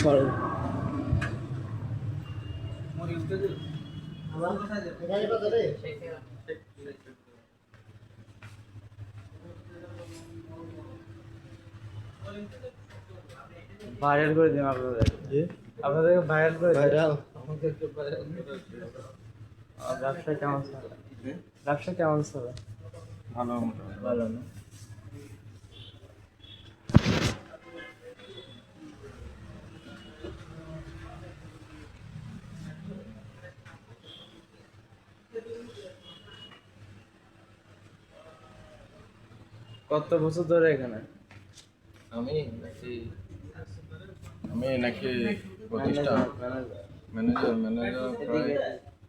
বড় ভাইরাল করে দিন আপনাদেরকে ভাইরাল করে ভাইরাল ব্যবসা কেমন চলে? ব্যবসা কেমন চলে? ভালো ভালো না? কত বছর ধরে এখানে? আমি নাকি প্রতিষ্ঠান ম্যানেজার প্রায়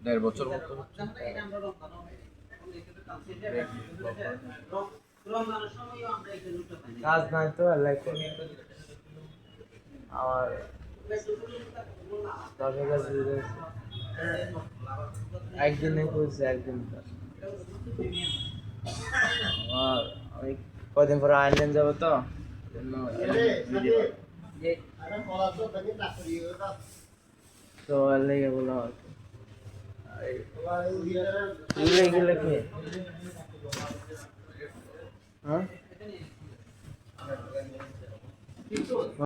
1.5 বছর মতো হচ্ছে। কাজ নাই তো আল্লাহ আমার 10,000 দিয়েছে। একদিনে করছে একদিন আমার আমি কদিন পরে আইল্যান্ড যাবো তো তো লেগে বললাম আর কি এগুলো কি হ্যাঁ